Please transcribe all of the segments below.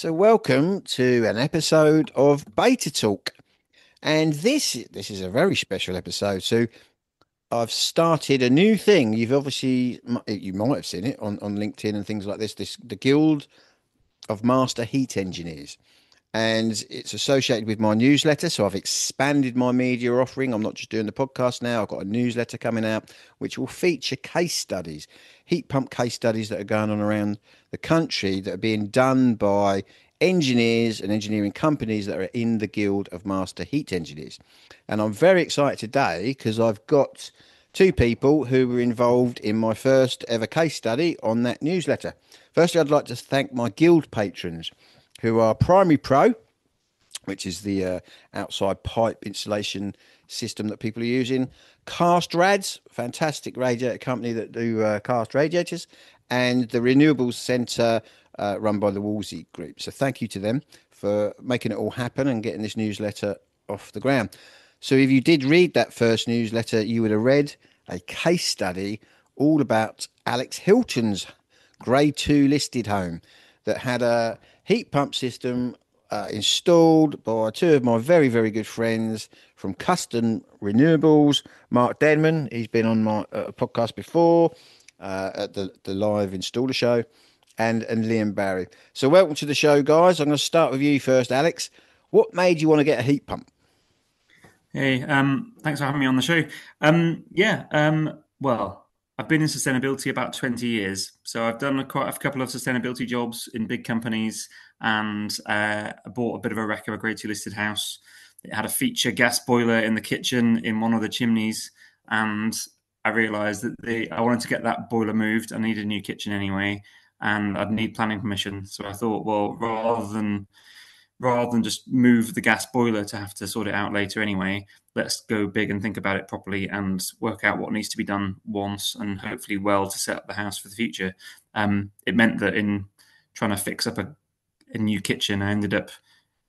So welcome to an episode of Betatalk. And this is a very special episode. So I've started a new thing. You might have seen it on LinkedIn and things like this. The Guild of Master Heat Engineers. And it's associated with my newsletter. So I've expanded my media offering. I'm not just doing the podcast now. I've got a newsletter coming out which will feature case studies, heat pump case studies that are going on around the country that are being done by engineers and engineering companies that are in the Guild of Master Heat Engineers. And I'm very excited today because I've got two people who were involved in my first ever case study on that newsletter. Firstly, I'd like to thank my guild patrons who are Primary Pro, which is the outside pipe installation system that people are using. Cast Rads, fantastic radiator company that do cast radiators, and the Renewables Centre run by the Wolsey Group. So thank you to them for making it all happen and getting this newsletter off the ground. So if you did read that first newsletter, you would have read a case study all about Alex Hilton's Grade 2 listed home that had a heat pump system installed by two of my very, very good friends from Custom Renewables. Mark Denman, he's been on my podcast before at the live installer show, and Liam Barry. So welcome to the show, guys. I'm going to start with you first, Alex. What made you want to get a heat pump? Hey, thanks for having me on the show. Well, I've been in sustainability about 20 years. So I've done quite a couple of sustainability jobs in big companies and I bought a bit of a wreck of a Grade 2 listed house. It had a feature gas boiler in the kitchen in one of the chimneys. And I realised that I wanted to get that boiler moved. I needed a new kitchen anyway, and I'd need planning permission. So I thought, well, rather than just move the gas boiler to have to sort it out later anyway, let's go big and think about it properly and work out what needs to be done once and hopefully well to set up the house for the future. It meant that in trying to fix up a new kitchen, I ended up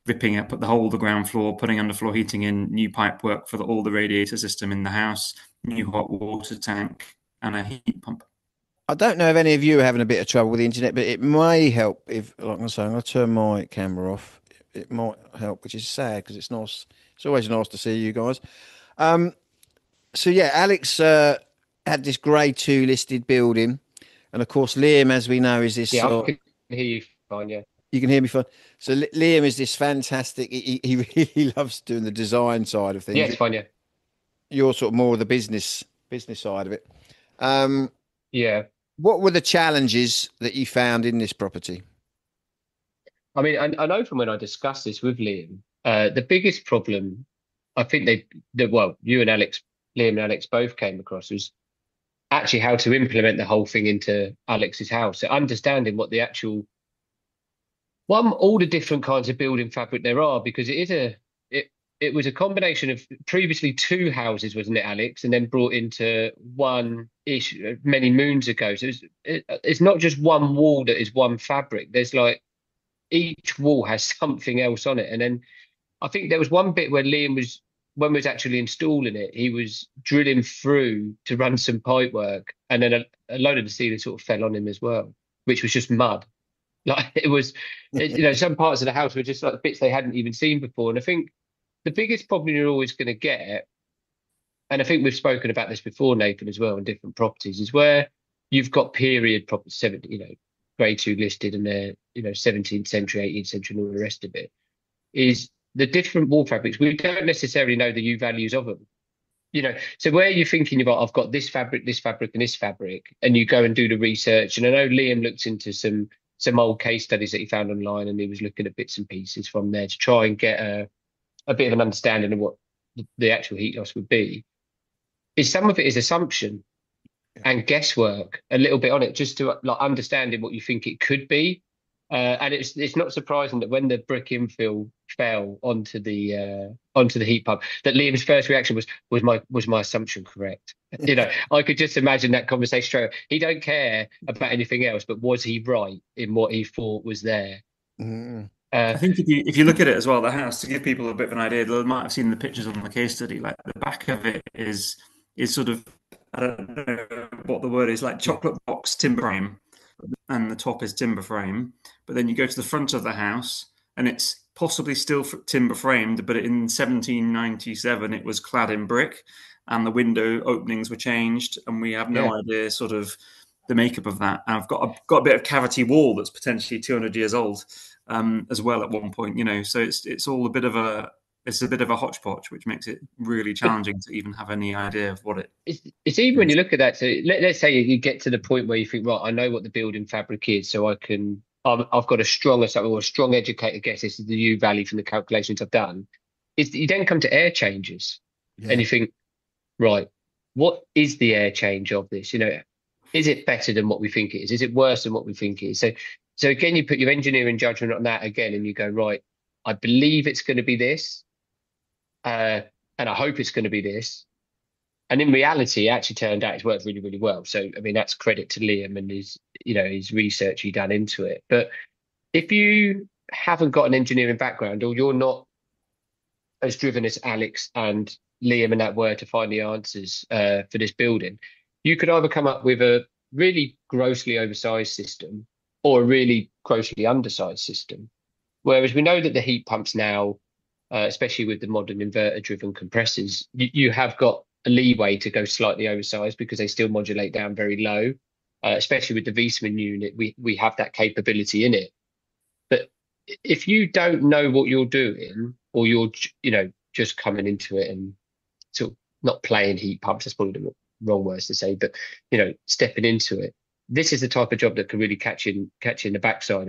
ripping up the whole of the ground floor, putting underfloor heating in, new pipe work for all the radiator system in the house, new hot water tank, and a heat pump. I don't know if any of you are having a bit of trouble with the internet, but it may help if, like I say, I'm going to turn my camera off. It might help, which is sad because it's nice. It's always nice to see you guys. Um, so yeah, Alex had this Grade 2 listed building, and of course Liam, as we know, is this. Yeah, I can hear you fine. Yeah, You can hear me fine. So Liam is this fantastic. He really loves doing the design side of yeah, things. it's fine. Yeah, You're sort of more of the business side of it. Um, yeah. what were the challenges that you found in this property? I mean, I know from when I discussed this with Liam, the biggest problem I think well, you and Alex, Liam and Alex both came across was actually how to implement the whole thing into Alex's house. So understanding what the actual all the different kinds of building fabric there are, because it was a combination of previously two houses, wasn't it, Alex, and then brought into one ish many moons ago. So it's not just one wall that is one fabric. There's like each wall has something else on it. And then I think there was one bit where Liam was, when we was actually installing it, he was drilling through to run some pipe work, and then a load of the ceiling sort of fell on him as well, which was just mud. Like some parts of the house were just like bits they hadn't even seen before. And I think the biggest problem you're always going to get, and I think we've spoken about this before, Nathan, as well, in different properties, is where you've got period properties, Grade 2 listed, and they're 17th century, 18th century, and all the rest of it, is the different wall fabrics. We don't necessarily know the U values of them. So where you're thinking about, I've got this fabric, and this fabric, and you go and do the research. And I know Liam looked into some old case studies that he found online, and he was looking at bits and pieces from there to try and get a bit of an understanding of what the actual heat loss would be. Is some of it is assumption and guesswork a little bit on it, just to like understanding what you think it could be. And it's not surprising that when the brick infill fell onto the heat pump, that Liam's first reaction was my assumption correct? I could just imagine that conversation straight away. He don't care about anything else, but was he right in what he thought was there? Mm. I think if you look at it as well, the house, to give people a bit of an idea, they might have seen the pictures on the case study. Like the back of it is sort of, I don't know what the word is, like chocolate box timber frame, and the top is timber frame. But then you go to the front of the house, and it's possibly still timber framed, but in 1797 it was clad in brick, and the window openings were changed, and we have no idea sort of the makeup of that. And I've got a bit of cavity wall that's potentially 200 years old as well at one point, you know. So it's all a bit of a hodgepodge, which makes it really challenging to even have any idea of what it it's even when you look at that. So let's say you get to the point where you think, right, I know what the building fabric is, so I've got a strong educated guess. This is the U value from the calculations I've done. Is you then come to air changes, and you think, right, what is the air change of this? You know, is it better than what we think it is? Is it worse than what we think it is? So again, you put your engineering judgment on that again, and you go, right, I believe it's going to be this, and I hope it's going to be this. And in reality, it actually turned out it's worked really, really well. So, I mean, that's credit to Liam and his research he done into it. But if you haven't got an engineering background, or you're not as driven as Alex and Liam and that were to find the answers for this building, you could either come up with a really grossly oversized system or a really grossly undersized system. Whereas we know that the heat pumps now, especially with the modern inverter-driven compressors, you have got a leeway to go slightly oversized because they still modulate down very low. Especially with the Viessmann unit, we have that capability in it. But if you don't know what you're doing, or you're just coming into it and sort of not playing heat pumps, that's probably the wrong words to say, but stepping into it, this is the type of job that can really catch you in the backside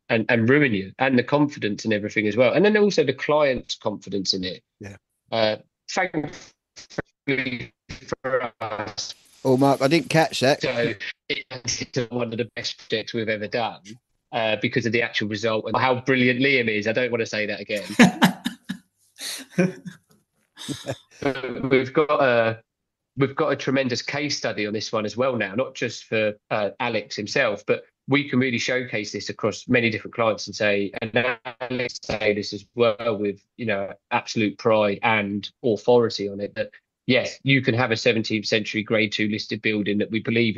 and ruin you, and the confidence and everything as well. And then also the client's confidence in it. Yeah. Thankfully for us. Oh, Mark, I didn't catch that. So it's one of the best projects we've ever done because of the actual result and how brilliant Liam is. I don't want to say that again. We've got a tremendous case study on this one as well now, not just for Alex himself, but we can really showcase this across many different clients and say, and Alex say this as well with absolute pride and authority on it, that yes, you can have a 17th century grade 2 listed building that we believe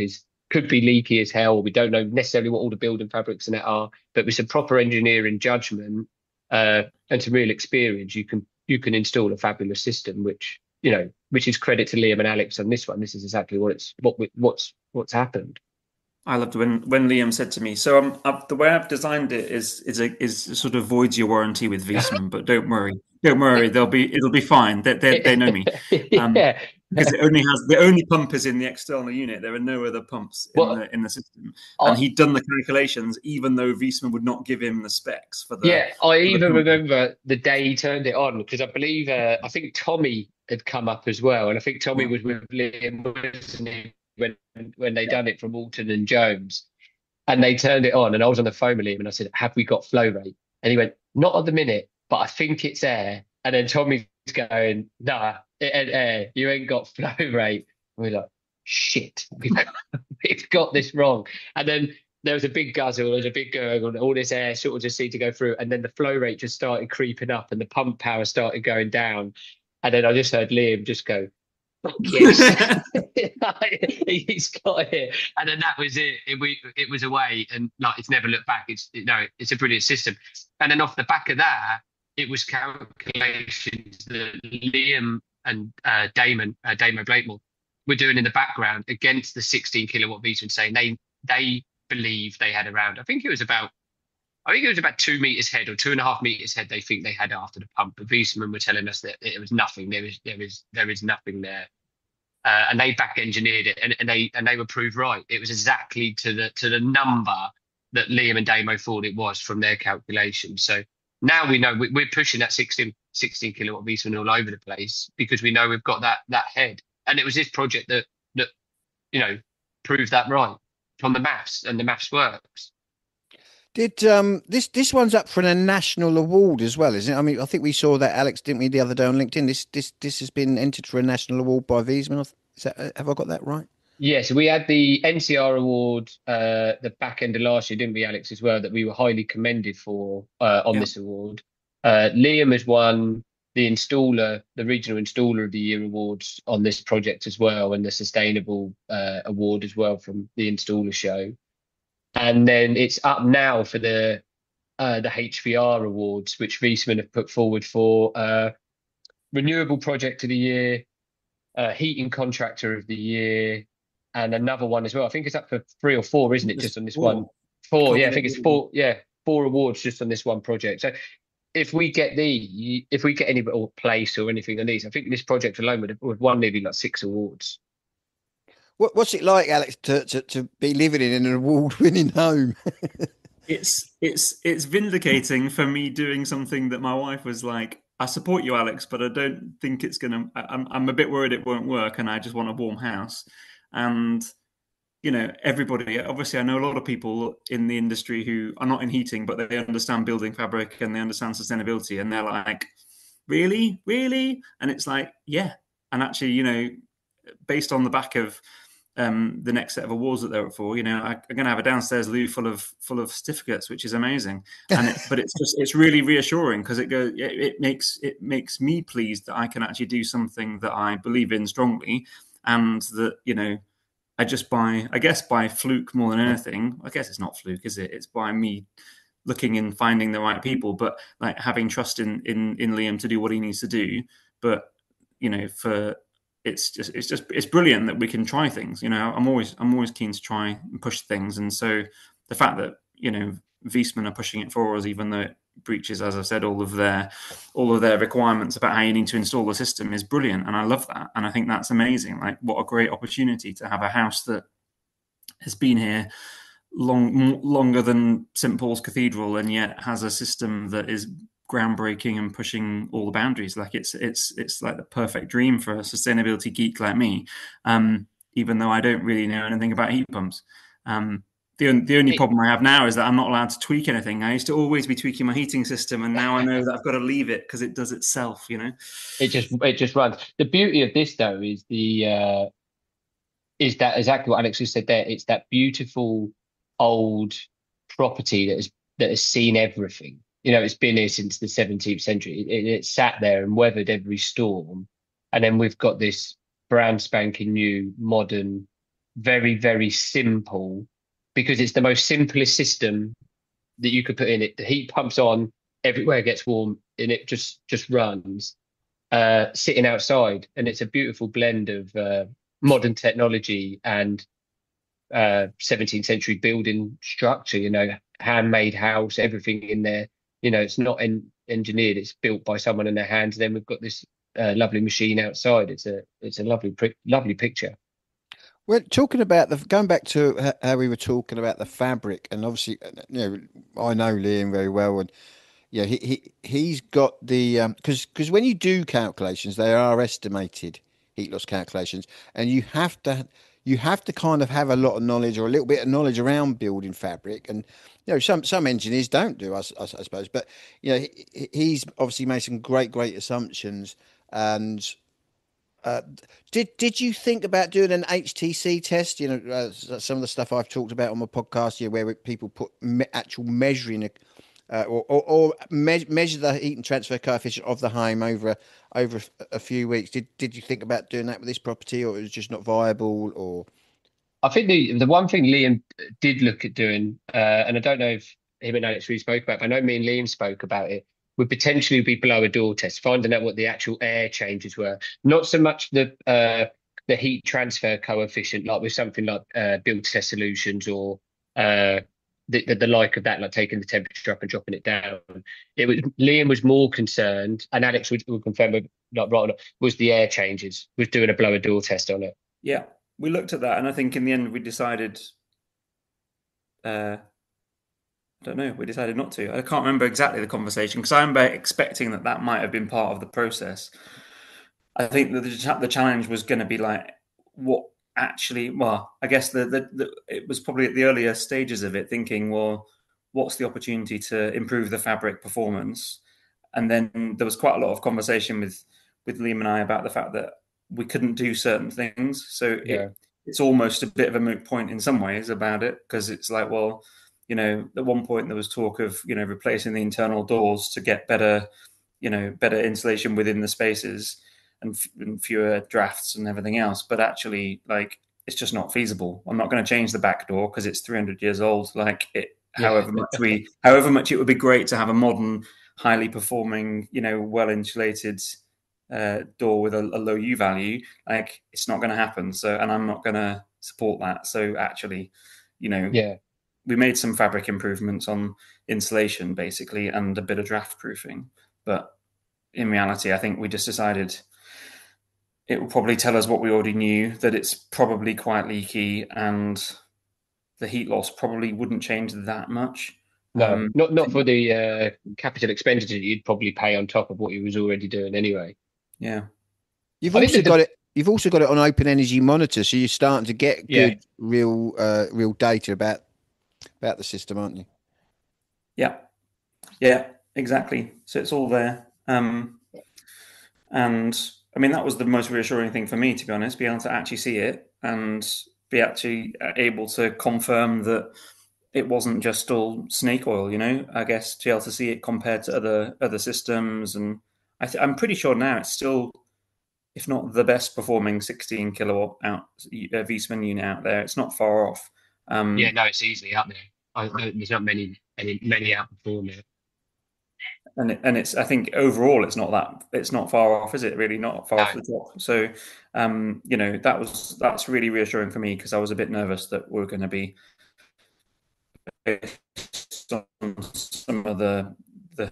could be leaky as hell. We don't know necessarily what all the building fabrics in it are, but with some proper engineering judgment and some real experience, you can install a fabulous system, which is credit to Liam and Alex on this one. This is exactly what's happened. I loved when Liam said to me, "So the way I've designed it is sort of voids your warranty with Viessmann, but don't worry, it'll be fine. They know me, yeah. Because the only pump is in the external unit. There are no other pumps in the system, and he'd done the calculations, even though Viessmann would not give him the specs for the. Yeah, I even remember the day he turned it on, because I believe I think Tommy had come up as well, and I think Tommy was with Liam, wasn't he, when they done it from Alton and Jones, and they turned it on, and I was on the phone with him and I said, have we got flow rate? And he went, not at the minute, but I think it's air. And then Tommy's going, nah, it ain't air, you ain't got flow rate. And we're like, shit, we've got this wrong. And then there was a big guzzle, there was a big gurgle, all this air sort of just seemed to go through, and then the flow rate just started creeping up and the pump power started going down. And then I just heard Liam just go, fuck yes. He's got it. And then that was it. It was away, and like it's never looked back. It's a brilliant system. And then off the back of that, it was calculations that Liam and Damon Blakemore were doing in the background against the 16 kilowatt Viessmann, saying they believe they had around, I think it was about 2 meters head or 2.5 meters head they think they had after the pump. But Viessmann were telling us that it was nothing. There is nothing there. And they back engineered it, and they were proved right. It was exactly to the number that Liam and Damo thought it was from their calculations. So now we know we're pushing that 16 kilowatt Viessmann all over the place because we know we've got that head. And it was this project that proved that right from the maths, and the maths works. Did this one's up for a national award as well, isn't it? I mean, I think we saw that, Alex, didn't we, the other day on LinkedIn? This has been entered for a national award by Viessmann. Have I got that right? Yes, we had the NCR award the back end of last year, didn't we, Alex, as well, that we were highly commended for on this award. Liam has won the regional installer of the year awards on this project as well, and the sustainable award as well from the installer show. And then it's up now for the HVR awards, which Viessmann have put forward for Renewable Project of the Year, Heating Contractor of the Year, and another one as well. I think it's up for 3 or 4, isn't it? There's Just on this one. four. You 4, can't yeah, I get think it's rid of them. 4. Yeah, 4 awards just on this one project. So if we get any or place or anything on these, I think this project alone would have won nearly like 6 awards. What's it like, Alex, to be living in an award-winning home? It's vindicating for me doing something that my wife was like, I support you, Alex, but I don't think it's gonna. I'm a bit worried it won't work, and I just want a warm house. And everybody. Obviously, I know a lot of people in the industry who are not in heating, but they understand building fabric and they understand sustainability, and they're like, really, really, and it's like, yeah. And actually, based on the back of the next set of awards that they're up for. I'm going to have a downstairs loo full of certificates, which is amazing. But it's really reassuring because it makes me pleased that I can actually do something that I believe in strongly, and that I guess by fluke more than anything. I guess it's not fluke, is it? It's by me looking and finding the right people, but like having trust in Liam to do what he needs to do. But for it's brilliant that we can try things. I'm always keen to try and push things, and so the fact that Viessmann are pushing it for us, even though it breaches, as I've said, all of their requirements about how you need to install the system, is brilliant, and I love that, and I think that's amazing. Like, what a great opportunity to have a house that has been here longer than St Paul's Cathedral, and yet has a system that is groundbreaking and pushing all the boundaries. Like it's like the perfect dream for a sustainability geek like me, even though I don't really know anything about heat pumps. The only problem I have now is that I'm not allowed to tweak anything. I used to always be tweaking my heating system, and now I know that I've got to leave it because it does itself. It just runs. The beauty of this though is that exactly what Alex just said there. It's that beautiful old property that has seen everything. It's been here since the 17th century. It sat there and weathered every storm. And then we've got this brand spanking new, modern, very, very simple, because it's the most simplest system that you could put in it. The heat pumps on, everywhere gets warm, and it just runs, sitting outside. And it's a beautiful blend of modern technology and 17th century building structure, handmade house, everything in there. It's not engineered, it's built by someone in their hands. Then we've got this lovely machine outside. It's a lovely picture. Well, talking about going back to how we were talking about the fabric, and obviously, I know Liam very well, and yeah, he's got the because when you do calculations, they are estimated heat loss calculations, and you have to kind of have a lot of knowledge or a little bit of knowledge around building fabric, and some engineers don't do, I suppose, but he's obviously made some great assumptions, and did you think about doing an HTC test? Some of the stuff I've talked about on my podcast here, where people put actual measuring, measure the heat and transfer coefficient of the home over a few weeks. Did you think about doing that with this property, or it was just not viable? Or I think the one thing Liam did look at doing, and I don't know if him and Alex really spoke about, but I know me and Liam spoke about it, would potentially be blower door test, finding out what the actual air changes were. Not so much the heat transfer coefficient, like with something like build test solutions or the like of that, like taking the temperature up and dropping it down. Liam was more concerned, and Alex would confirm, like right or not, was the air changes, was doing a blower door test on it. Yeah, we looked at that, and I think in the end we decided. I don't know. We decided not to. I can't remember exactly the conversation because I remember expecting that might have been part of the process. I think that the challenge was going to be like what actually. Well, I guess it was probably at the earlier stages of it, thinking, well, what's the opportunity to improve the fabric performance? And then there was quite a lot of conversation with Liam and I about the fact that we couldn't do certain things. So it's almost a bit of a moot point in some ways about it, because it's like, well, at one point there was talk of, replacing the internal doors to get better insulation within the spaces and fewer drafts and everything else. But actually, like, it's just not feasible. I'm not going to change the back door because it's 300 years old. Like it, Yeah. however much it would be great to have a modern, highly performing, well insulated door with a low U value. Like it's not going to happen. So, and I'm not going to support that. So actually, Yeah. we made some fabric improvements on insulation basically and a bit of draft proofing, but in reality, I think we just decided it will probably tell us what we already knew, that it's probably quite leaky and the heat loss probably wouldn't change that much. No, not for the capital expenditure you'd probably pay on top of what you was already doing anyway. Yeah. You've I think also that got it. You've also got it on open energy monitor, so you're starting to get yeah, good, real data about the system, aren't you? Yeah. Yeah, exactly. So it's all there. And I mean, that was the most reassuring thing for me, to be honest, be able to actually see it and be actually able to confirm that it wasn't just all snake oil, I guess, to be able to see it compared to other systems. And I'm pretty sure now it's still, if not the best performing 16 kilowatt out Viessmann unit out there. It's not far off. yeah, Um, no, it's easily up there. There's not many outperform it. and it's, I think overall it's not far off, is it? Really not far No, off the top. So that's really reassuring for me because I was a bit nervous that we're going to be based on some of the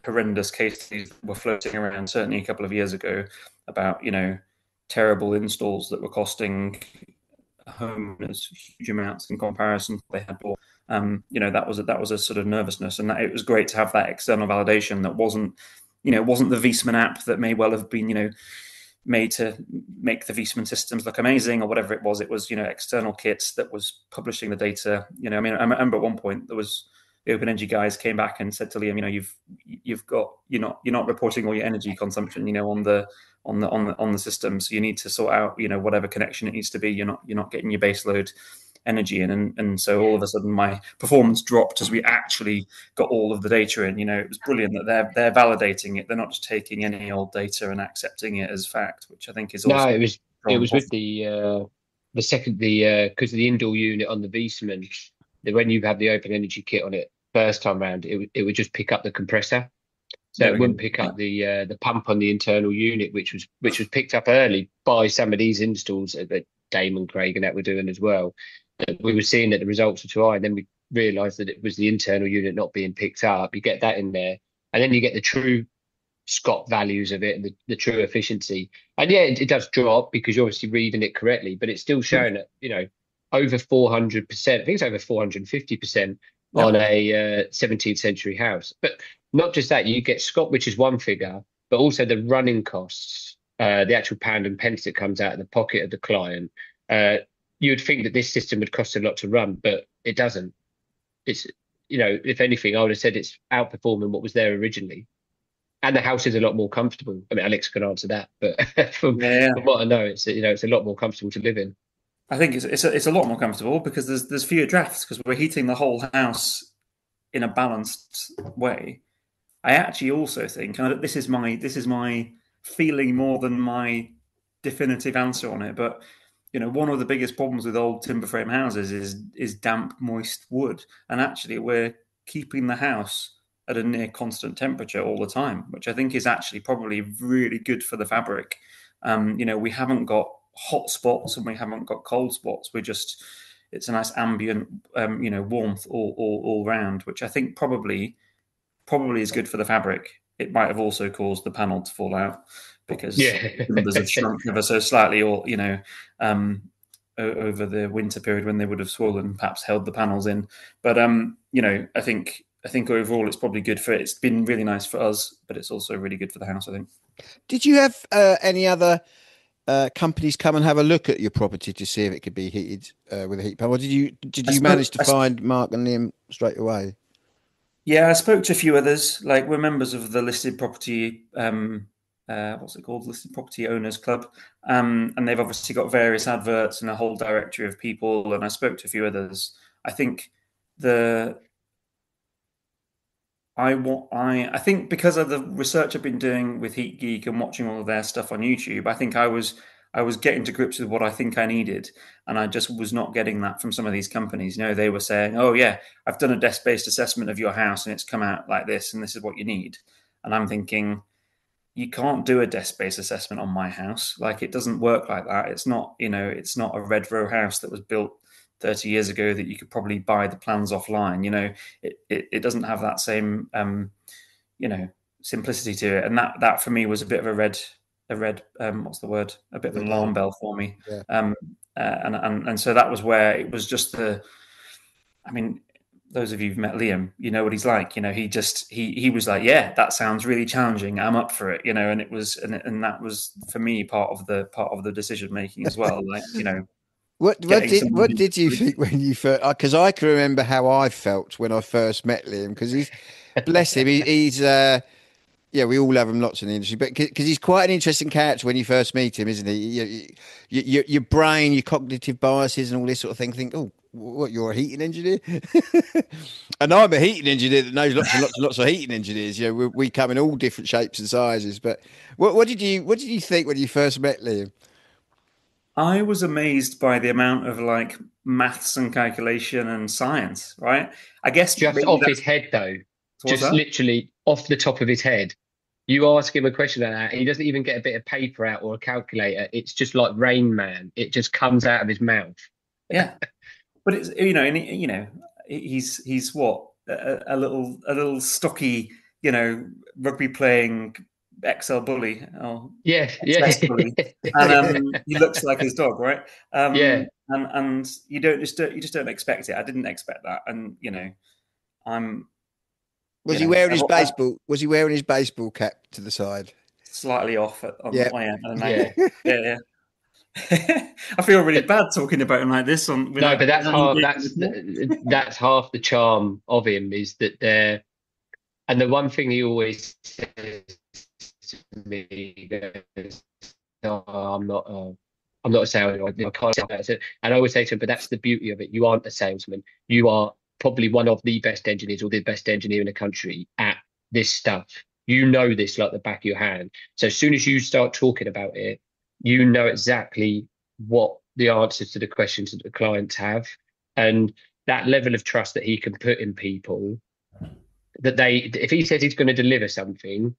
horrendous cases that were floating around certainly a couple of years ago about terrible installs that were costing homeowners huge amounts in comparison to what they had bought. That was a sort of nervousness, and it was great to have that external validation that wasn't the Viessmann app that may well have been made to make the Viessmann systems look amazing or whatever it was. It was external kits that was publishing the data. I mean, I remember at one point there was the Open Energy guys came back and said to Liam, you're not reporting all your energy consumption, on the system. So you need to sort out, whatever connection it needs to be. You're not getting your baseload energy in, and so all of a sudden my performance dropped as we actually got all of the data in. It was brilliant that they're validating it. They're not just taking any old data and accepting it as fact, which I think is no, also it strong. was with the second because of the indoor unit on the Viessmann, when you have the open energy kit on it first time round, it would just pick up the compressor. So There it we wouldn't go. pick up the pump on the internal unit, which was picked up early by some of these installs that Damon, Craig, and that were doing as well. We were seeing that the results were too high, and then we realised that it was the internal unit not being picked up. You get that in there, and then you get the true Scott values of it and the true efficiency. And yeah, it does drop because you're obviously reading it correctly, but it's still showing that over 400%. I think it's over 450% on Yep. a 17th century house. But not just that, you get Scott, which is one figure, but also the running costs, the actual pound and pence that comes out of the pocket of the client. You would think that this system would cost a lot to run, but it doesn't. It's, if anything, I would have said it's outperforming what was there originally. And the house is a lot more comfortable. I mean, Alex can answer that, but Yeah. from what I know, it's a lot more comfortable to live in. I think it's a lot more comfortable because there's fewer drafts because we're heating the whole house in a balanced way. I actually also think, and this is my feeling more than my definitive answer on it, but one of the biggest problems with old timber frame houses is damp, moist wood, and actually we're keeping the house at a near constant temperature all the time, which I think is actually probably really good for the fabric. We haven't got hot spots and we haven't got cold spots. It's a nice ambient, warmth all round, which I think probably is good for the fabric. It might have also caused the panel to fall out because Yeah. timbers have shrunk ever so slightly, or over the winter period when they would have swollen, perhaps held the panels in. But I think overall it's probably good for it. It's been really nice for us, but it's also really good for the house, I think. Did you have any other companies come and have a look at your property to see if it could be heated with a heat pump, or did I you spoke, manage to find Mark and Liam straight away? Yeah, I spoke to a few others. Like we're members of the listed property, what's it called, listed property owners club, and they've obviously got various adverts and a whole directory of people. And I spoke to a few others. I think the I think because of the research I've been doing with Heat Geek and watching all of their stuff on YouTube, I think I was getting to grips with what I think I needed, and I just was not getting that from some of these companies. You know, they were saying, "Oh yeah, I've done a desk-based assessment of your house, and it's come out like this, and this is what you need." And I'm thinking, you can't do a desk-based assessment on my house. Like, it doesn't work like that. It's not, you know, it's not a red row house that was built 30 years ago that you could probably buy the plans offline. You know, it doesn't have that same, you know, simplicity to it. And that for me was a bit of a red, what's the word? A bit of an Red alarm light. bell for me. Yeah. And so that was where it was just I mean, those of you who've met Liam, you know what he's like. You know, he was like, yeah, that sounds really challenging. I'm up for it. You know, and it was, and that was for me part of the decision making as well. Like, you know, getting someone What did you think when you first? Because I can remember how I felt when I first met Liam. Because he's, bless him, he's yeah, we all have him lots in the industry, but because he's quite an interesting character when you first meet him, isn't he? Your brain, your cognitive biases, and all this sort of thing. Think, oh, what? You're a heating engineer, and I'm a heating engineer that knows lots and lots and lots of heating engineers. You know, we come in all different shapes and sizes. But what did you think when you first met Liam? I was amazed by the amount of like maths and calculation and science. Right? I guess Just maybe off his that's head, though, what's just that? literally off the top of his head. You ask him a question like that, he doesn't even get a bit of paper out or a calculator. It's just like Rain Man. It just comes out of his mouth. Yeah, but it's, you know, and you know, he's what, a little stocky, you know, rugby playing XL bully or Yeah, XS yeah, bully, and he looks like his dog, right? yeah. And you just don't expect it. I didn't expect that, and you know, I'm, Was you he know, wearing his I'm baseball? Was he wearing his baseball cap to the side? slightly off on Yeah. I am at an Yeah. angle. Yeah, yeah. I feel really But bad talking about him like this on no, but without him being on the call. that's half the charm of him is that they're and the one thing he always says to me, he goes, "No, I'm not a salesman. I can't sell that." And I always say to him, "But that's the beauty of it. You aren't a salesman. You are probably one of the best engineers or the best engineer in the country at this stuff. You know this like the back of your hand. So as soon as you start talking about it, you know exactly what the answers to the questions that the clients have, and that level of trust that he can put in people that if he says he's going to deliver something,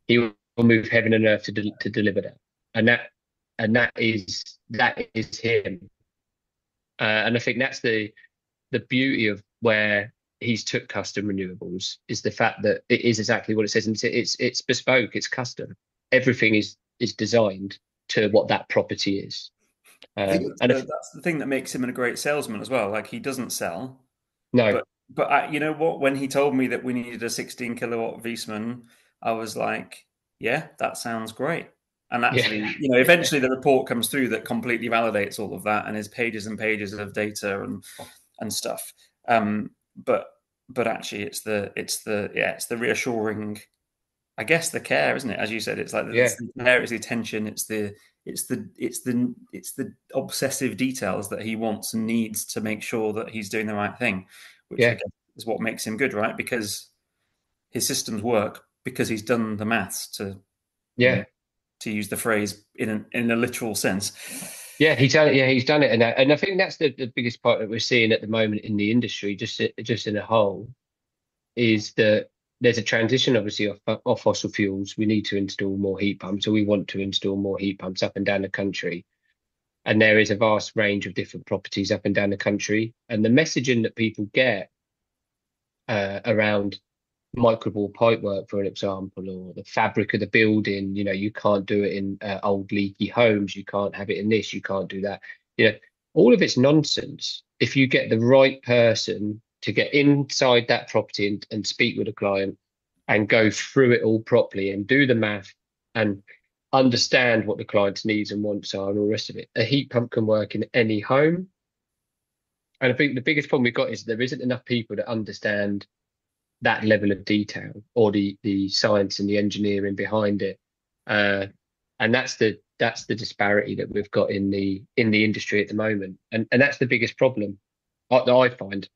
he will move heaven and earth to deliver that, and that is him. And I think that's the beauty of where he's took custom renewables is the fact that it is exactly what it says, and it's bespoke, it's custom. Everything is designed to what that property is. I think And if that's the thing that makes him a great salesman as well. Like, he doesn't sell, no, but you know what? When he told me that we needed a 16 kilowatt Viessmann, I was like, yeah, that sounds great. And yeah, actually, you know, eventually the report comes through that completely validates all of that, and is pages and pages of data and stuff. Um, but actually, it's the reassuring, I guess, the care, isn't it? As you said, it's like yeah, it's the care, it's the attention, it's the obsessive details that he wants and needs to make sure that he's doing the right thing, which I yeah, guess is what makes him good, right? Because his systems work because he's done the maths to, you know, yeah. to use the phrase in a literal sense. Yeah, he's done it. Yeah, he's done it, and I think that's the biggest part that we're seeing at the moment in the industry, just in a whole, is that there's a transition, obviously, off fossil fuels. We need to install more heat pumps, or we want to install more heat pumps up and down the country. And there is a vast range of different properties up and down the country. And the messaging that people get around microwall pipework, for an example, or the fabric of the building, you can't do it in old leaky homes. You can't have it in this. You can't do that. All of it's nonsense. If you get the right person to get inside that property and speak with a client and go through it all properly and do the math and understand what the client's needs and wants are and all the rest of it, a heat pump can work in any home. And I think the biggest problem we've got is there isn't enough people that understand that level of detail or the science and the engineering behind it. And that's the disparity that we've got in the industry at the moment. And that's the biggest problem that I find.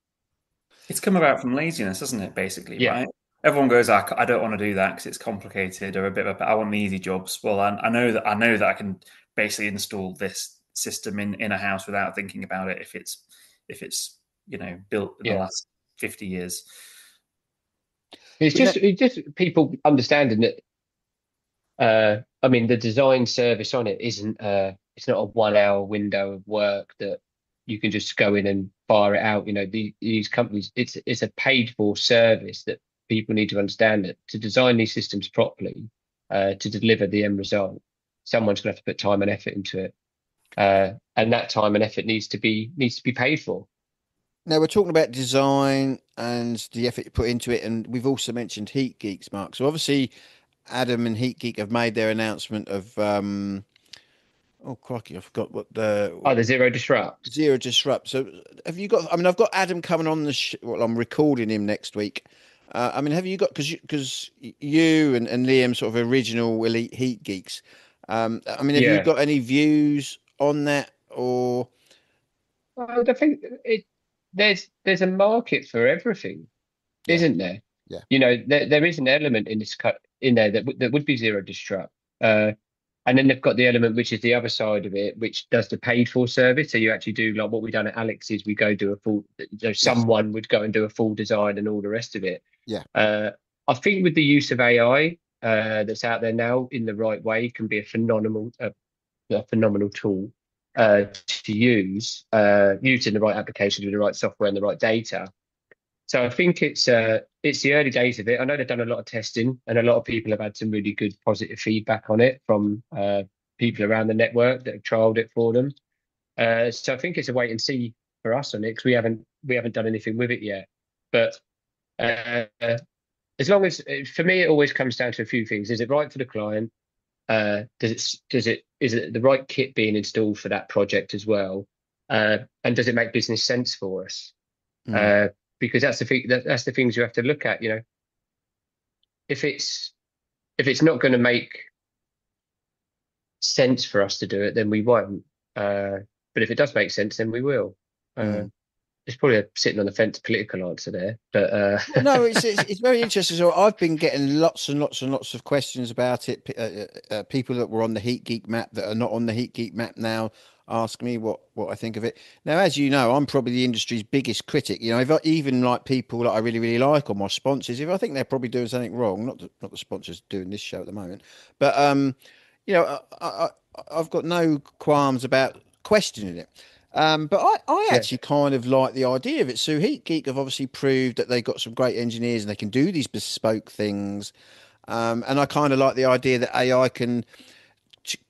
It's come about from laziness, hasn't it? Basically, Yeah, right? everyone goes, I don't want to do that because it's complicated or a bit of I want the easy jobs. Well, I know that I can basically install this system in a house without thinking about it if it's built in the Yeah. last 50 years. But no, It's just people understanding that. I mean, the design service on it isn't. It's not a 1 hour window of work that you can just go in and fire it out. These companies, it's a paid for service that people need to understand that to design these systems properly, to deliver the end result, someone's going to have to put time and effort into it, and that time and effort needs to be paid for. now we're talking about design and the effort you put into it, and we've also mentioned Heat Geeks, Mark. So obviously, Adam and Heat Geek have made their announcement of oh crikey, I forgot what the Oh, the zero disrupt. Zero Disrupt. So have you got? I mean, I've got Adam coming on the. Well, I'm recording him next week. I mean, have you got? Because you and Liam sort of original elite Heat Geeks. I mean, have you Yeah. got any views on that or? I think there's a market for everything, Yeah, isn't there? yeah, There is an element in this cut in there that would be zero disrupt. And then they've got the element which is the other side of it, which does the paid for service. So you actually do like what we've done at Alex's, we go do a full, yes, someone would go and do a full design and all the rest of it. yeah, I think with the use of AI that's out there now in the right way can be a phenomenal tool to use, used in the right application with the right software and the right data. So I think it's the early days of it. I know they've done a lot of testing, and a lot of people have had some really good positive feedback on it from people around the network that have trialed it for them. So I think it's a wait and see for us on it because we haven't done anything with it yet. But uh, as long as for me, it always comes down to a few things: is it right for the client? Is it the right kit being installed for that project as well? And does it make business sense for us? mm, Uh, because that's the thing, that's the things you have to look at. If it's not going to make sense for us to do it, then we won't. But if it does make sense, then we will. Uh, mm. it's probably a sitting on the fence political answer there, but Well, no, it's very interesting. So I've been getting lots and lots and lots of questions about it. People that were on the Heat Geek map that are not on the Heat Geek map now ask me what I think of it. Now, as you know, I'm probably the industry's biggest critic. If I, even like people that I really really like or my sponsors, if I think they're probably doing something wrong, not the sponsors doing this show at the moment, but I've got no qualms about questioning it. But I yeah, actually kind of like the idea of it. So Heat Geek have obviously proved that they've got some great engineers and they can do these bespoke things. And I kind of like the idea that AI can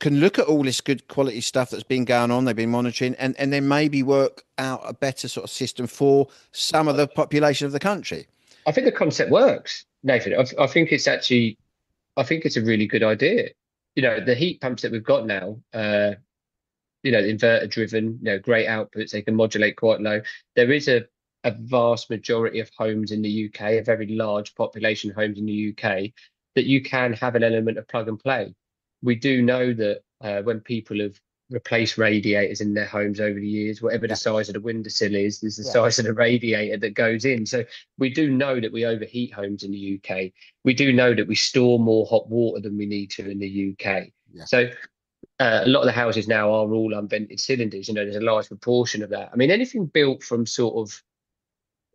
look at all this good quality stuff that's been going on, they've been monitoring, and then maybe work out a better sort of system for some of the population of the country. I think the concept works, Nathan. I think it's a really good idea. The heat pumps that we've got now, inverter driven, great outputs, they can modulate quite low. There is a vast majority of homes in the UK, a very large population of homes in the UK, that you can have an element of plug and play. We do know that when people have replaced radiators in their homes over the years, whatever the Yeah, size of the windowsill is, there's the yeah, size of the radiator that goes in. So we do know that we overheat homes in the UK. We do know that we store more hot water than we need to in the UK. yeah, So a lot of the houses now are all unvented cylinders. There's a large proportion of that. I mean, anything built from sort of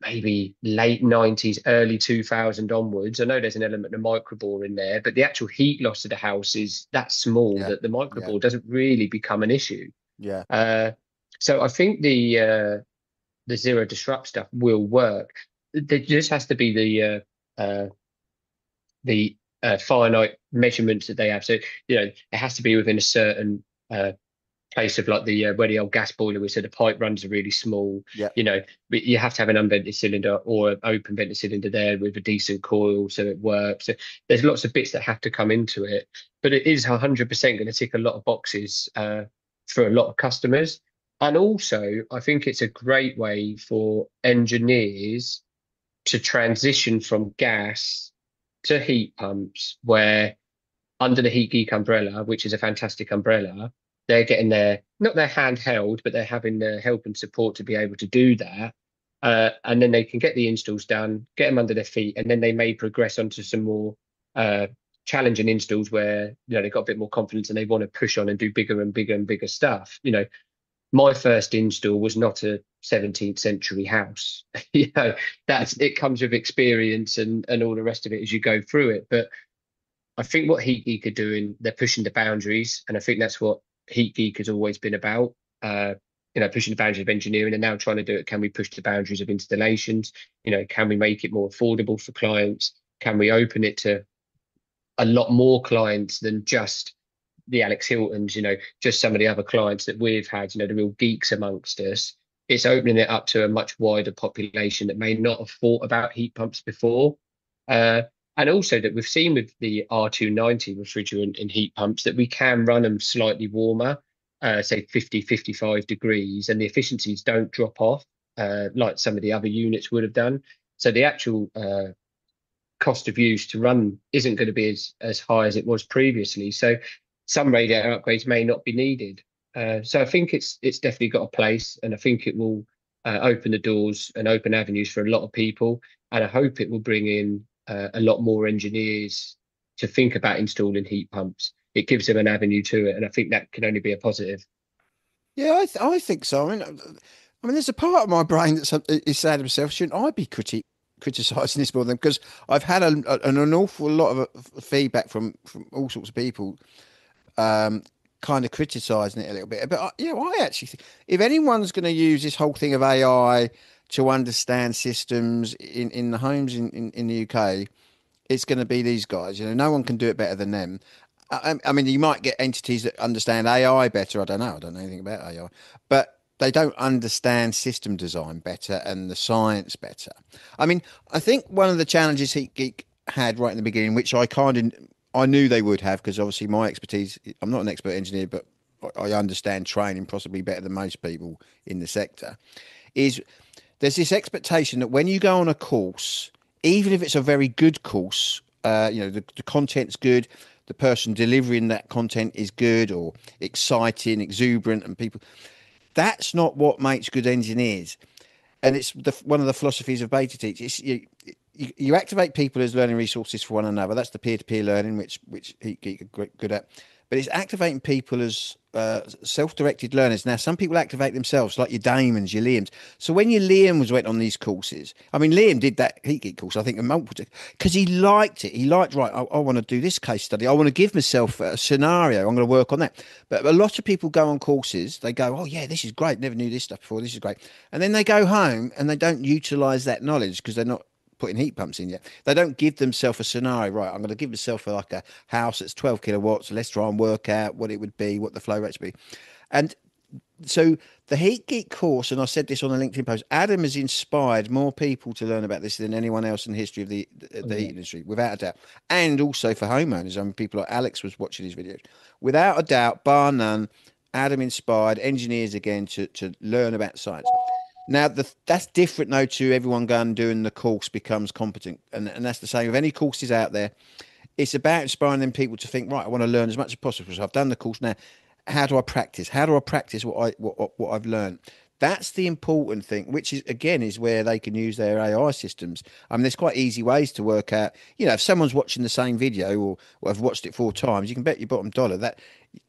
maybe late 90s, early 2000 onwards. I know there's an element of microbore in there, but the actual heat loss of the house is that small yeah, that the yeah, microbore doesn't really become an issue. yeah. Uh, so I think the zero disrupt stuff will work. There just has to be the finite measurements that they have. So it has to be within a certain place of like the where the old gas boiler was, so the pipe runs are really small. Yeah. But you have to have an unvented cylinder or an open vented cylinder there with a decent coil so it works. So there's lots of bits that have to come into it, but it is 100% going to tick a lot of boxes for a lot of customers. And also, I think it's a great way for engineers to transition from gas to heat pumps, where under the Heat Geek umbrella, which is a fantastic umbrella, they're getting not their hand held, but they're having the help and support to be able to do that. And then they can get the installs done, get them under their feet, and then they may progress onto some more challenging installs where they've got a bit more confidence and they want to push on and do bigger and bigger and bigger stuff. My first install was not a 17th century house. It comes with experience and all the rest of it as you go through it. But I think what Heat Geek are doing, they're pushing the boundaries, and I think that's what Heat Geek has always been about. Pushing the boundaries of engineering, and now trying to do it. Can we push the boundaries of installations? Can we make it more affordable for clients? Can we open it to a lot more clients than just the Alex Hiltons, just some of the other clients that we've had, the real geeks amongst us. It's opening it up to a much wider population that may not have thought about heat pumps before. And also that we've seen with the R290 refrigerant in heat pumps that we can run them slightly warmer, say 50, 55 degrees, and the efficiencies don't drop off like some of the other units would have done. So the actual cost of use to run isn't going to be as high as it was previously. So some radiator upgrades may not be needed. So I think it's definitely got a place, and I think it will open the doors and open avenues for a lot of people. And I hope it will bring in a lot more engineers to think about installing heat pumps. It gives them an avenue to it, and I think that can only be a positive. Yeah, I think so. I mean, there's a part of my brain that's is saying to myself, shouldn't I be criticising this more than because I've had an awful lot of feedback from all sorts of people, kind of criticising it a little bit. But I actually think if anyone's going to use this whole thing of AI to understand systems in the homes in the UK, it's going to be these guys. No one can do it better than them. I mean, you might get entities that understand AI better. I don't know. I don't know anything about AI, but they don't understand system design better and the science better. I mean, I think one of the challenges Heat Geek had right in the beginning, which I knew they would have, because obviously my expertise, I'm not an expert engineer, but I understand training possibly better than most people in the sector, is there's this expectation that when you go on a course, even if it's a very good course, the content's good, the person delivering that content is good or exciting, exuberant, and people. That's not what makes good engineers. And it's one of the philosophies of Betatalk. It's you activate people as learning resources for one another. That's the peer-to-peer learning, which Heat Geek are good at. But it's activating people as self-directed learners. Now, some people activate themselves, like your Damons, your Liams. So when your Liams went on these courses, I mean, Liam did that Heat Geek course, I think, a multiple because he liked it. He liked, right, I want to do this case study. I want to give myself a scenario. I'm going to work on that. But a lot of people go on courses. They go, oh, yeah, this is great. Never knew this stuff before. This is great. And then they go home and they don't utilize that knowledge because they're not putting heat pumps in yet. They don't give themselves a scenario. Right, I'm going to give myself like a house that's 12 kilowatts. Let's try and work out what it would be, what the flow rates would be. And so the Heat Geek course, and I said this on a LinkedIn post, Adam has inspired more people to learn about this than anyone else in the history of the heat industry, without a doubt. And also for homeowners. I mean, people like Alex was watching his videos. Without a doubt, bar none, Adam inspired engineers again to learn about science. Now, that's different, though, to everyone going and doing the course becomes competent. And that's the same with any courses out there. It's about inspiring them people to think, right, I want to learn as much as possible. So I've done the course now. How do I practice? How do I practice what I've learned? That's the important thing, which is, again, is where they can use their AI systems. I mean, there's quite easy ways to work out, if someone's watching the same video or have watched it 4 times, you can bet your bottom dollar that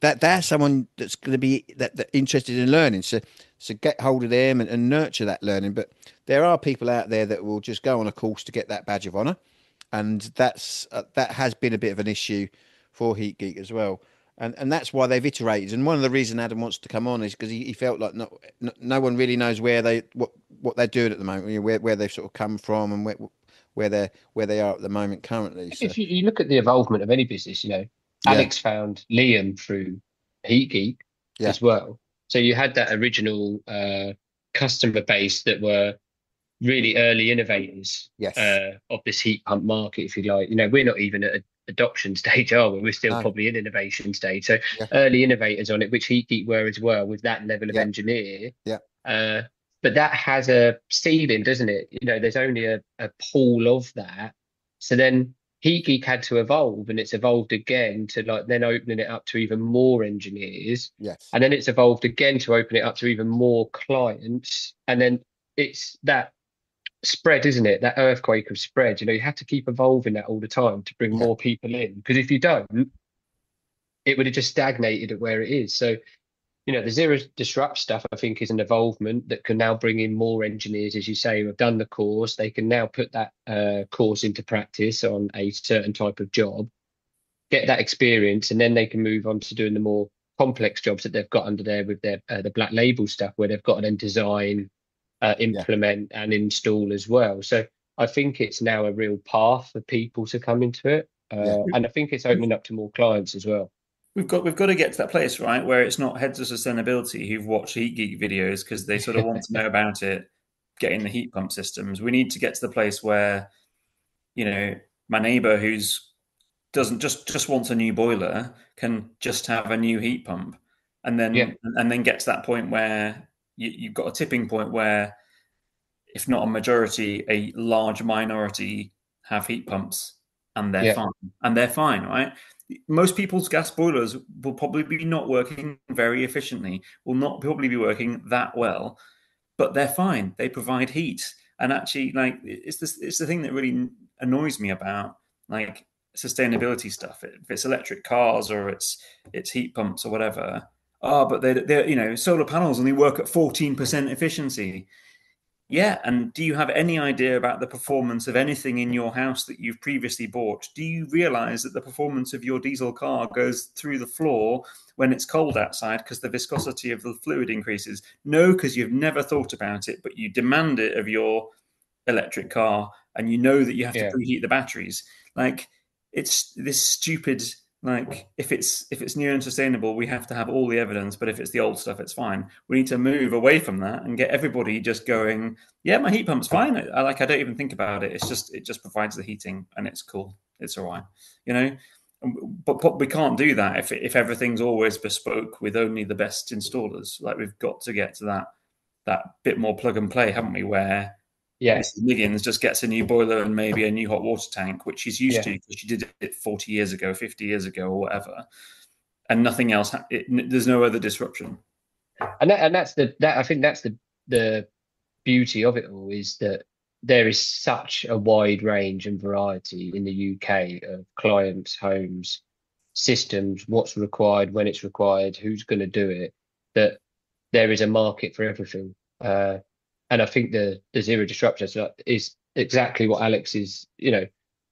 that's someone that's going to be that interested in learning. So get hold of them and nurture that learning. But there are people out there that will just go on a course to get that badge of honour, and that has been a bit of an issue for Heat Geek as well. And that's why they've iterated. And one of the reasons Adam wants to come on is because he felt like no one really knows what they're doing at the moment, where they've sort of come from and where they are at the moment currently. So. If you look at the involvement of any business, Alex found Liam through Heat Geek as well. So you had that original customer base that were really early innovators of this heat pump market, if you like. We're not even at adoption stage, are we? We're still probably in innovation stage. So early innovators on it, which Heat Geek were as well, with that level of engineer. But that has a ceiling, doesn't it? There's only a pool of that. So then Heat Geek had to evolve, and it's evolved again to then opening it up to even more engineers. And then it's evolved again to open it up to even more clients. And then it's that spread, isn't it? That earthquake of spread. You have to keep evolving that all the time to bring Yeah, more people in. Because if you don't, it would have just stagnated at where it is. So, the zero disrupt stuff, I think, is an evolvement that can now bring in more engineers, as you say, who have done the course. They can now put that course into practice on a certain type of job, get that experience, and then they can move on to doing the more complex jobs that they've got under there with their the black label stuff, where they've got to then design, yeah, implement, and install as well. So I think it's now a real path for people to come into it, yeah, and I think it's opening up to more clients as well. We've got to get to that place, right, where it's not heads of sustainability who've watched Heat Geek videos because they sort of want to know about it, getting the heat pump systems. We need to get to the place where, my neighbour who's doesn't just wants a new boiler can just have a new heat pump, and Yeah, then get to that point where you've got a tipping point where, if not a majority, a large minority have heat pumps, and they're yeah, fine. And they're fine, right? Most people's gas boilers will probably be not working very efficiently, will not probably be working that well, but they're fine. They provide heat. And actually, like, it's the thing that really annoys me about, like, sustainability stuff. If it's electric cars or it's heat pumps or whatever. Oh, but they're solar panels only work at 14% efficiency. Yeah, and do you have any idea about the performance of anything in your house that you've previously bought? Do you realize that the performance of your diesel car goes through the floor when it's cold outside because the viscosity of the fluid increases? No, because you've never thought about it, but you demand it of your electric car, and you know that you have to yeah, preheat the batteries. Like, it's this stupid, like, if it's new and sustainable, we have to have all the evidence, but if it's the old stuff, it's fine. We need to move away from that and get everybody just going, yeah, my heat pump's fine. I don't even think about it. It just provides the heating and it's cool. It's all right. you know but we can't do that if everything's always bespoke with only the best installers. Like, we've got to get to that bit more plug and play, haven't we, where yeah, Mrs. Miggins just gets a new boiler and maybe a new hot water tank, which she's used yeah. to because she did it 40 years ago, 50 years ago, or whatever, and nothing else. There's no other disruption. And that I think that's the beauty of it all, is that there is such a wide range and variety in the UK of clients, homes, systems, what's required, when it's required, who's going to do it, that there is a market for everything. And I think the zero disruption is exactly what Alex is,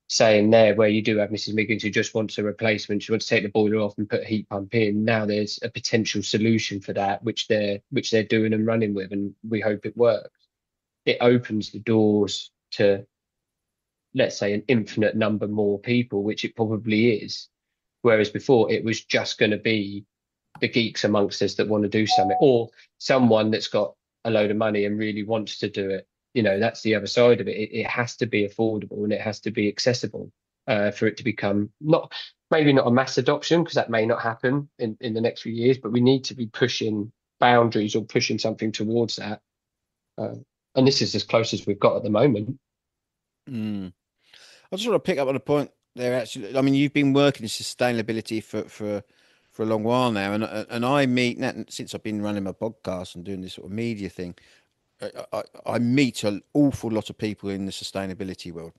saying there, where you do have Mrs. Miggins who just wants a replacement. She wants to take the boiler off and put a heat pump in. Now there's a potential solution for that, which they're doing and running with, and we hope it works. It opens the doors to, let's say, an infinite number more people, which it probably is. Whereas before it was just going to be the geeks amongst us that want to do something, or someone that's got a load of money and really wants to do it. That's the other side of it. It has to be affordable and it has to be accessible for it to become maybe not a mass adoption, because that may not happen in the next few years, but we need to be pushing boundaries or pushing something towards that. And this is as close as we've got at the moment. Mm. I just want to pick up on a point there. Actually, I mean, you've been working in sustainability for a long while now, and I meet since I've been running my podcast and doing this sort of media thing. I meet an awful lot of people in the sustainability world,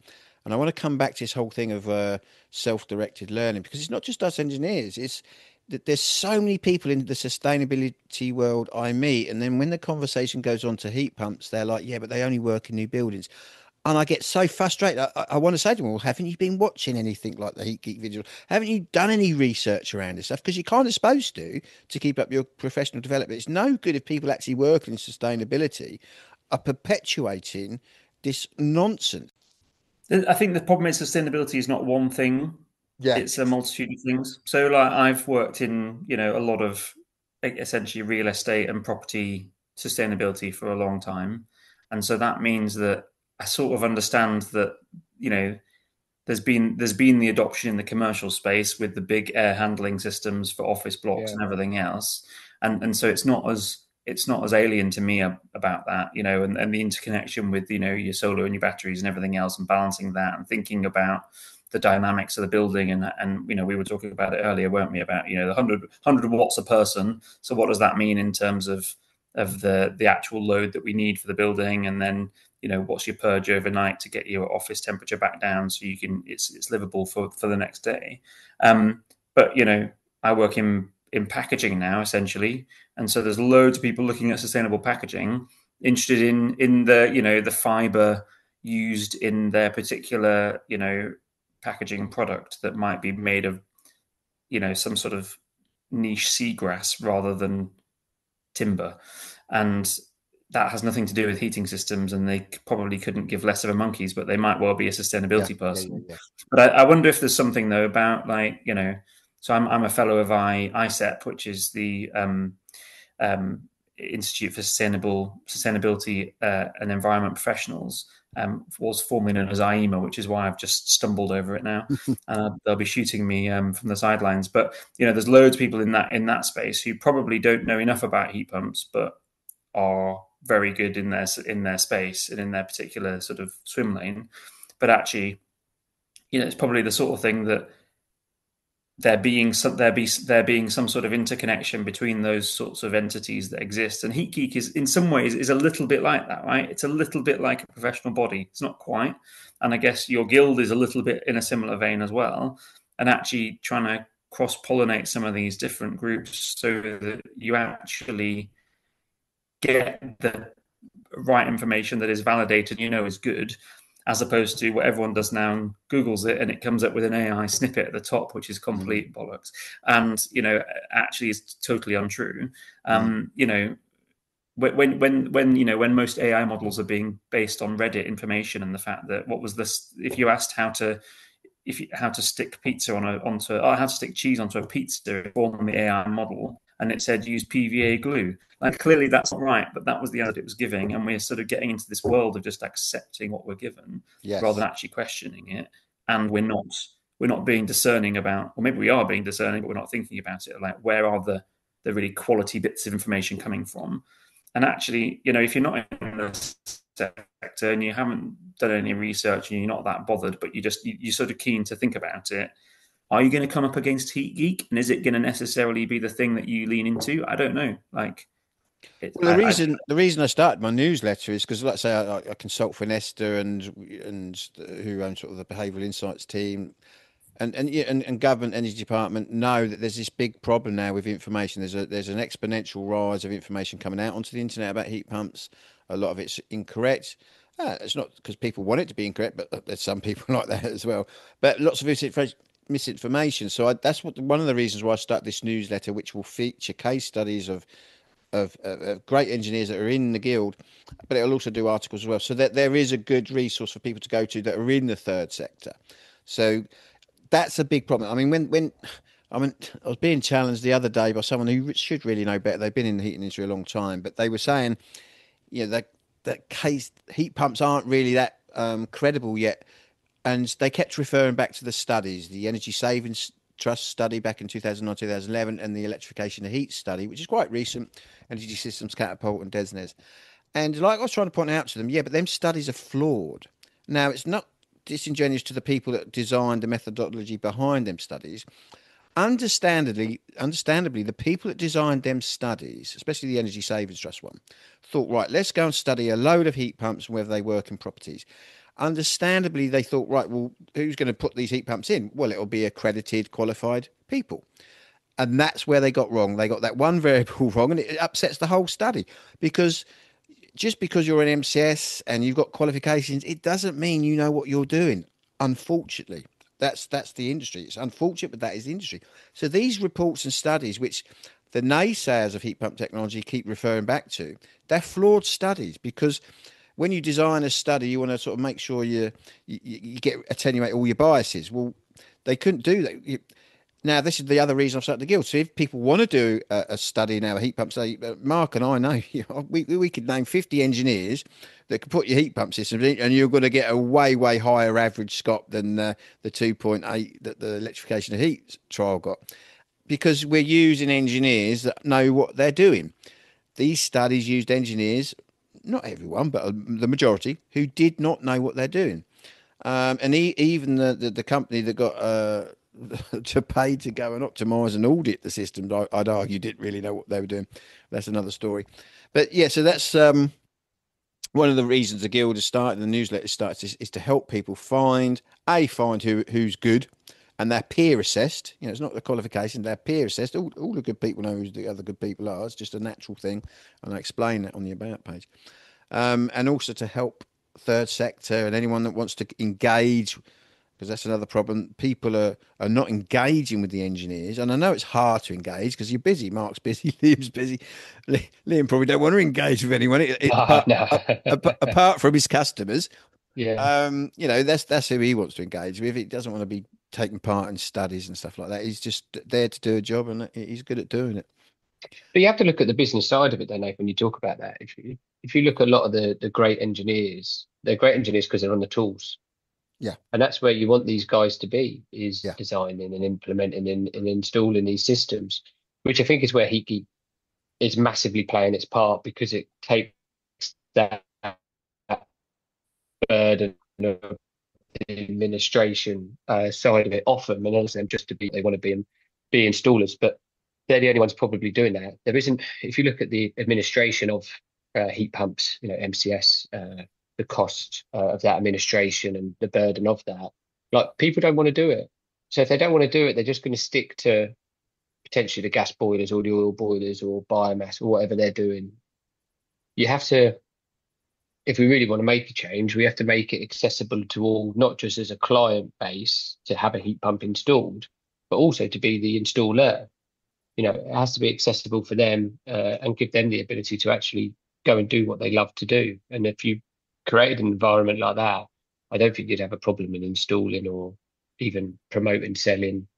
and I want to come back to this whole thing of self-directed learning, because it's not just us engineers. It's that there's so many people in the sustainability world I meet, and then when the conversation goes on to heat pumps, they're like, "Yeah, but they only work in new buildings." And I get so frustrated. I want to say to them, well, haven't you been watching anything like the Heat Geek videos? Haven't you done any research around this stuff? Because you're kind of supposed to keep up your professional development. It's no good if people actually working in sustainability are perpetuating this nonsense. I think the problem is sustainability is not one thing. Yeah. It's a multitude of things. So, like, I've worked in, a lot of essentially real estate and property sustainability for a long time. And so that means that I sort of understand that, there's been the adoption in the commercial space with the big air handling systems for office blocks Yeah, and everything else. And so it's not as alien to me about that, and the interconnection with, your solar and your batteries and everything else, and balancing that and thinking about the dynamics of the building. And we were talking about it earlier, weren't we, about, the 100 watts a person. So what does that mean in terms of the actual load that we need for the building, and then what's your purge overnight to get your office temperature back down so you can it's livable for the next day. But I work in packaging now, essentially, and so there's loads of people looking at sustainable packaging, interested in the fiber used in their particular packaging product that might be made of some sort of niche seagrass rather than timber, and that has nothing to do with heating systems, and they probably couldn't give less of a monkeys, but they might well be a sustainability person. But I wonder if there's something though about so I'm a fellow of ISEP, which is the Institute for Sustainability and Environment Professionals, was formerly known as IEMA, which is why I've just stumbled over it now. They'll be shooting me from the sidelines. But there's loads of people in that space who probably don't know enough about heat pumps, but are very good in their space and in their particular sort of swim lane. But actually, it's probably the sort of thing that there being some sort of interconnection between those sorts of entities that exist. And Heat Geek is, in some ways, is a little bit like that, right? It's a little bit like a professional body. It's not quite. And I guess your guild is a little bit in a similar vein as well. And actually trying to cross-pollinate some of these different groups so that you actually get the right information that is validated, is good, as opposed to what everyone does now and Googles it and it comes up with an AI snippet at the top, which is complete bollocks. And, actually is totally untrue. When most AI models are being based on Reddit information and the fact that if you asked how to stick pizza how to stick cheese onto a pizza on the AI model, and it said use PVA glue. Like, clearly that's not right, but that was the answer it was giving, and we're sort of getting into this world of just accepting what we're given rather than actually questioning it. And we're not being discerning about, or maybe we are being discerning, but we're not thinking about it. Like, where are the really quality bits of information coming from? And actually, if you're not in the sector and you haven't done any research and you're not that bothered, but you're sort of keen to think about it, are you going to come up against Heat Geek? And is it going to necessarily be the thing that you lean into? I don't know. Well, the reason I started my newsletter is because, let's say, I consult for Nesta and who owns sort of the behavioural insights team, and government energy department know that there's this big problem now with information. There's an exponential rise of information coming out onto the internet about heat pumps. A lot of it's incorrect. It's not because people want it to be incorrect, but there's some people like that as well. But lots of misinformation. So that's one of the reasons why I started this newsletter, which will feature case studies of great engineers that are in the guild, but it'll also do articles as well, so that there is a good resource for people to go to that are in the third sector. So that's a big problem. I mean, when I was being challenged the other day by someone who should really know better. They've been in the heating industry a long time, but they were saying, that case heat pumps aren't really that credible yet, and they kept referring back to the studies, the Energy Savings Trust study back in 2009, 2011, and the Electrification of Heat study, which is quite recent, Energy Systems Catapult and DESNES. And like I was trying to point out to them, but them studies are flawed. Now, it's not disingenuous to the people that designed the methodology behind them studies. Understandably, the people that designed them studies, especially the Energy Savings Trust one, thought, right, let's go and study a load of heat pumps and whether they work in properties. Understandably, they thought, right, well, who's going to put these heat pumps in? Well, it'll be accredited, qualified people. And that's where they got wrong. They got that one variable wrong, and it upsets the whole study. Because just because you're an MCS and you've got qualifications, it doesn't mean you know what you're doing, unfortunately. That's the industry. It's unfortunate, but that is the industry. So these reports and studies, which the naysayers of heat pump technology keep referring back to, they're flawed studies, because when you design a study, you want to sort of make sure you attenuate all your biases. Well, they couldn't do that. Now, this is the other reason I've started the guild. So if people want to do a study now, a heat pump study, Mark and I know, we could name 50 engineers that could put your heat pump systems in, and you're going to get a way, way higher average SCOP than the 2.8 that the Electrification of Heat trial got, because we're using engineers that know what they're doing. These studies used engineers, not everyone, but the majority, who did not know what they're doing. And even the company that got to pay to go and optimize and audit the systems. I'd argue didn't really know what they were doing. That's another story. But yeah, so that's one of the reasons the guild has started, the newsletter starts, is to help people find who's good, and they're peer assessed. You know, it's not the qualification; they're peer assessed. All the good people know who the other good people are. It's just a natural thing, and I explain that on the about page. And also to help third sector and anyone that wants to engage, because that's another problem. People are not engaging with the engineers, and I know it's hard to engage because you're busy. Mark's busy, Liam's busy. Liam probably don't want to engage with anyone No, no. apart from his customers. Yeah. You know, that's who he wants to engage with. He doesn't want to be taking part in studies and stuff like that. He's just there to do a job, and he's good at doing it. But you have to look at the business side of it, then, Nathan, when you talk about that. If you look at a lot of the great engineers, they're great engineers because they're on the tools. Yeah, And that's where you want these guys to be, is yeah. designing and implementing and installing these systems, which I think is where Heat Geek is massively playing its part, because it takes that burden of the administration side of it off them, and allows them just to be, they want to be installers, but they're the only ones probably doing that. There isn't, if you look at the administration of heat pumps, MCS, the cost of that administration and the burden of that, like, people don't want to do it. So if they don't want to do it, they're just going to stick to potentially the gas boilers or the oil boilers or biomass or whatever they're doing. You have to, if we really want to make a change, we have to make it accessible to all, not just as a client base to have a heat pump installed, but also to be the installer. It has to be accessible for them, and give them the ability to actually go and do what they love to do. And if you created an environment like that, I don't think you'd have a problem in installing or even promoting, selling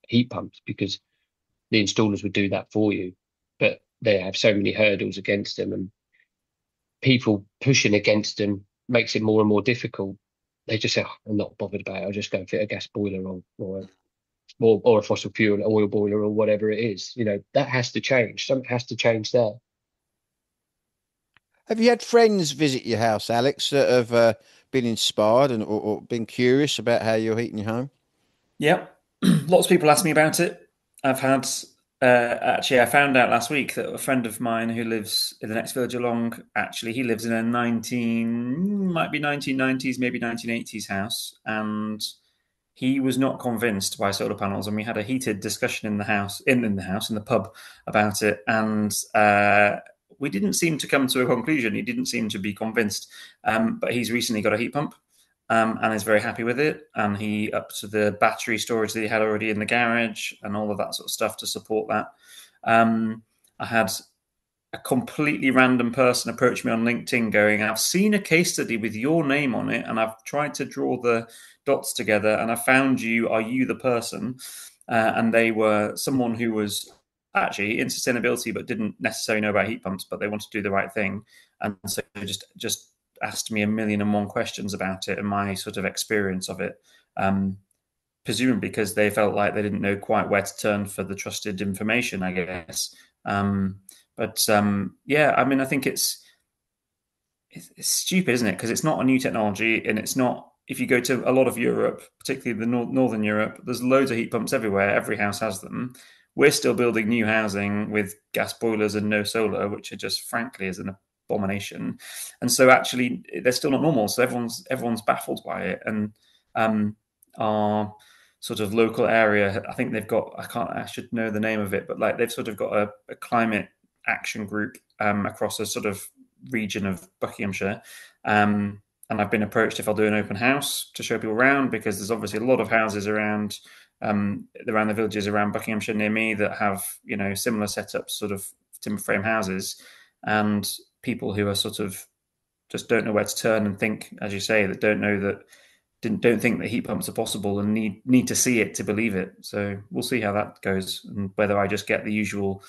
heat pumps, because the installers would do that for you. But they have so many hurdles against them, and people pushing against them makes it more and more difficult. They just say, "Oh, I'm not bothered about it. I'll just go and fit a gas boiler or a fossil fuel oil boiler or whatever it is." That has to change. Something has to change there. Have you had friends visit your house, Alex, that have been inspired or been curious about how you're heating your home? Yep. Lots of people ask me about it. I've had, actually, I found out last week that a friend of mine who lives in the next village along, actually, he lives in a might be 1990s, maybe 1980s house. And he was not convinced by solar panels. And we had a heated discussion in the house, in the pub about it. And we didn't seem to come to a conclusion. He didn't seem to be convinced. But he's recently got a heat pump. And is very happy with it. And he upped to the battery storage that he had already in the garage and all of that sort of stuff to support that. I had a completely random person approach me on LinkedIn going, "I've seen a case study with your name on it, and I've tried to draw the dots together, and I found you. Are you the person?" And they were someone who was actually in sustainability but didn't necessarily know about heat pumps, but they wanted to do the right thing. And so just asked me 1,000,001 questions about it and my sort of experience of it, presumably because they felt like they didn't know quite where to turn for the trusted information, I guess. Yeah, I mean, I think it's stupid, isn't it? Because it's not a new technology, and it's not. If you go to a lot of Europe, particularly the northern Europe, there's loads of heat pumps everywhere. Every house has them. We're still building new housing with gas boilers and no solar, which are just, frankly, is an abomination. And so actually they're still not normal. So everyone's baffled by it. And our sort of local area, I think they've got, I should know the name of it, but like they've sort of got a climate action group across a sort of region of Buckinghamshire. And I've been approached if I'll do an open house to show people around, because there's obviously a lot of houses around the villages around Buckinghamshire near me that have, similar setups, sort of timber frame houses, and people who are sort of just don't know where to turn and think, as you say, that don't think that heat pumps are possible and need to see it to believe it. So we'll see how that goes, and whether I just get the usual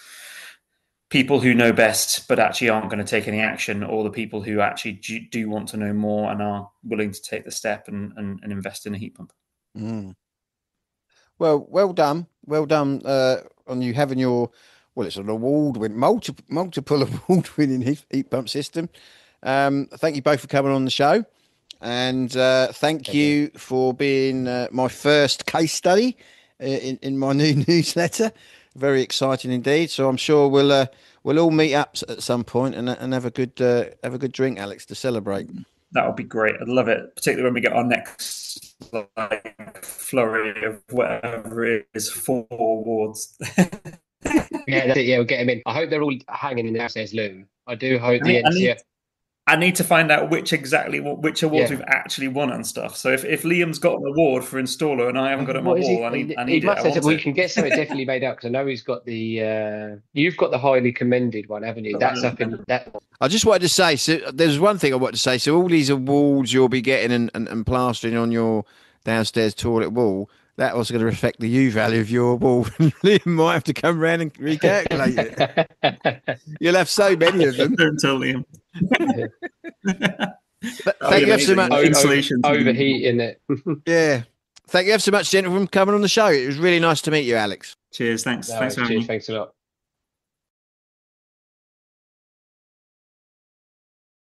people who know best but actually aren't going to take any action, or the people who actually do want to know more and are willing to take the step and invest in a heat pump. Mm. Well done on you having your, it's an multiple award-winning heat pump system. Thank you both for coming on the show. And thank you for being my first case study in my new newsletter. Very exciting indeed. So I'm sure we'll all meet up at some point and have a good drink, Alex, to celebrate. That would be great. I'd love it, particularly when we get our next flurry of whatever it is, 4 awards. Yeah, that's it. Yeah, we'll get them in. I hope they're all hanging in there, says Lou. I do hope the NCF. I need to find out which awards we've actually won and stuff. So if Liam's got an award for installer and I haven't got it on my wall, I need it. We can get something definitely made up, because I know he's got the. You've got the highly commended one, haven't you? That's up in that. I just wanted to say, so there's one thing I wanted to say. So all these awards you'll be getting and plastering on your downstairs toilet wall, that was going to affect the U value of your wall. Liam might have to come round and recalculate it. You'll have so many of them. Don't tell Liam. Thank you ever so much. Overheating it. Yeah. Thank you ever so much, gentlemen, for coming on the show. It was really nice to meet you, Alex. Cheers. Thanks. Thanks for having me. Thanks a lot.